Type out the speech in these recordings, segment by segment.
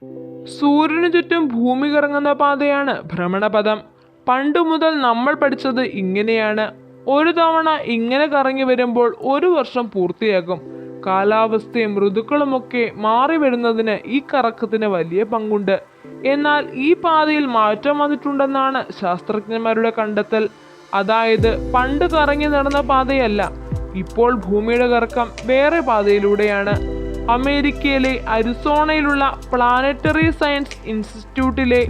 സൂര്യനു ചുറ്റും ഭൂമി കറങ്ങുന്ന പാതയാണ് ഭ്രമണപഥം. പണ്ടു മുതൽ നമ്മൾ പഠിച്ചത് ഇങ്ങനെയാണ്. ഒരു തവണ ഇങ്ങനെ കറങ്ങി വരുമ്പോൾ ഒരു വർഷം പൂർത്തിയാകും. കാലാവസ്ഥയും ഋതുക്കളുമൊക്കെ മാറി വരുന്നതിന് ഈ കറക്കത്തിന് വലിയ പങ്കുണ്ട്. എന്നാൽ ഈ പാതയിൽ മാറ്റം വന്നിട്ടുണ്ടെന്നാണ് ശാസ്ത്രജ്ഞന്മാരുടെ കണ്ടെത്തൽ. അതായത് പണ്ട് കറങ്ങി നടന്ന പാതയല്ല, ഇപ്പോൾ ഭൂമിയുടെ കറക്കം വേറെ പാതയിലൂടെയാണ്. അമേരിക്കയിലെ അരിസോണയിലുള്ള പ്ലാനറ്ററി സയൻസ് ഇൻസ്റ്റിറ്റ്യൂട്ടിലെ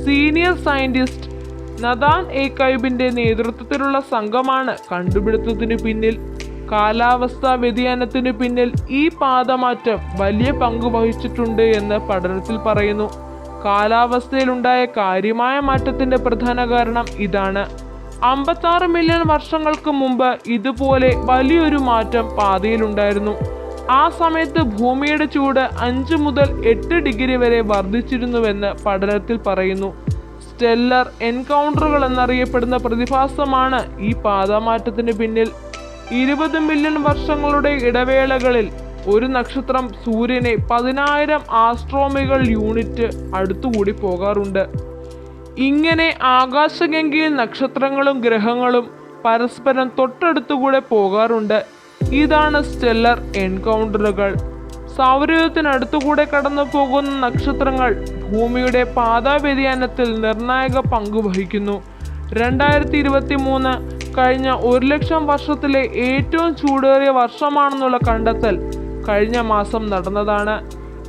സീനിയർ സയന്റിസ്റ്റ് നഥാൻ എ കൈബിന്റെ നേതൃത്വത്തിലുള്ള സംഘമാണ് കണ്ടുപിടുത്തത്തിനു പിന്നിൽ. കാലാവസ്ഥാ വ്യതിയാനത്തിനു പിന്നിൽ ഈ പാതമാറ്റം വലിയ പങ്ക് വഹിച്ചിട്ടുണ്ട് എന്ന് പഠനത്തിൽ പറയുന്നു. കാലാവസ്ഥയിലുണ്ടായ കാര്യമായ മാറ്റത്തിന്റെ പ്രധാന കാരണം ഇതാണ്. 56 മില്യൺ വർഷങ്ങൾക്ക് മുമ്പ് ഇതുപോലെ വലിയൊരു മാറ്റം പാതയിലുണ്ടായിരുന്നു. ആ സമയത്ത് ഭൂമിയുടെ ചൂട് 5 മുതൽ 8 ഡിഗ്രി വരെ വർദ്ധിച്ചിരുന്നുവെന്ന് പഠനത്തിൽ പറയുന്നു. സ്റ്റെല്ലർ എൻകൗണ്ടറുകൾ എന്നറിയപ്പെടുന്ന പ്രതിഭാസമാണ് ഈ പാതമാറ്റത്തിന് പിന്നിൽ. 20 മില്യൺ വർഷങ്ങളുടെ ഇടവേളകളിൽ ഒരു നക്ഷത്രം സൂര്യനെ 10,000 ആസ്ട്രോമികൾ യൂണിറ്റ് അടുത്തുകൂടി പോകാറുണ്ട്. ഇങ്ങനെ ആകാശഗംഗയിൽ നക്ഷത്രങ്ങളും ഗ്രഹങ്ങളും പരസ്പരം തൊട്ടടുത്തുകൂടെ പോകാറുണ്ട്. ഇതാണ് സ്റ്റെല്ലർ എൻകൗണ്ടറുകൾ. സൗരയൂഥത്തിനടുത്തുകൂടെ കടന്നു പോകുന്ന നക്ഷത്രങ്ങൾ ഭൂമിയുടെ പാതാ വ്യതിയാനത്തിൽ നിർണായക പങ്ക് വഹിക്കുന്നു. 2023 കഴിഞ്ഞ 1,00,000 വർഷത്തിലെ ഏറ്റവും ചൂടേറിയ വർഷമാണെന്നുള്ള കണ്ടെത്തൽ കഴിഞ്ഞ മാസം നടന്നതാണ്.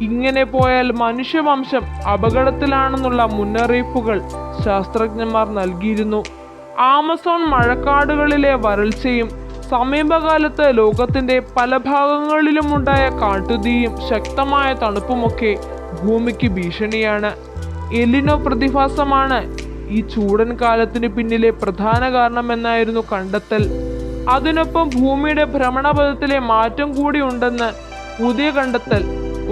ഇങ്ങനെ പോയാൽ മനുഷ്യവംശം അപകടത്തിലാണെന്നുള്ള മുന്നറിയിപ്പുകൾ ശാസ്ത്രജ്ഞന്മാർ നൽകിയിരുന്നു. ആമസോൺ മഴക്കാടുകളിലെ വരൾച്ചയും സമീപകാലത്ത് ലോകത്തിന്റെ പല ഭാഗങ്ങളിലുമുണ്ടായ കാട്ടുതീയും ശക്തമായ തണുപ്പുമൊക്കെ ഭൂമിക്ക് ഭീഷണിയാണ്. എലിനോ പ്രതിഭാസമാണ് ഈ ചൂടൻ കാലത്തിന് പിന്നിലെ പ്രധാന കാരണമെന്നായിരുന്നു കണ്ടെത്തൽ. അതിനൊപ്പം ഭൂമിയുടെ ഭ്രമണപഥത്തിലെ മാറ്റം കൂടി ഉണ്ടെന്ന് പുതിയ കണ്ടെത്തൽ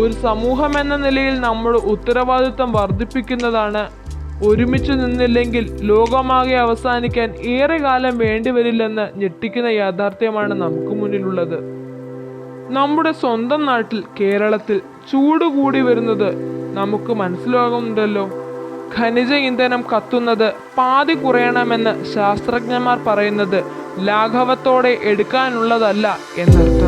ഒരു സമൂഹം എന്ന നിലയിൽ നമ്മുടെ ഉത്തരവാദിത്വം വർദ്ധിപ്പിക്കുന്നതാണ്. ഒരുമിച്ച് നിന്നില്ലെങ്കിൽ ലോകമാകെ അവസാനിക്കാൻ ഏറെ കാലം വേണ്ടിവരില്ലെന്ന് ഞെട്ടിക്കുന്ന യാഥാർത്ഥ്യമാണ് നമുക്ക് മുന്നിലുള്ളത്. നമ്മുടെ സ്വന്തം നാട്ടിൽ കേരളത്തിൽ ചൂട് കൂടി വരുന്നത് നമുക്ക് മനസ്സിലാകുന്നുണ്ടല്ലോ. ഖനിജ ഇന്ധനം കത്തുന്നത് പാതി കുറയണമെന്ന് ശാസ്ത്രജ്ഞന്മാർ പറയുന്നത് ലാഘവത്തോടെ എടുക്കാനുള്ളതല്ല എന്നർത്ഥം.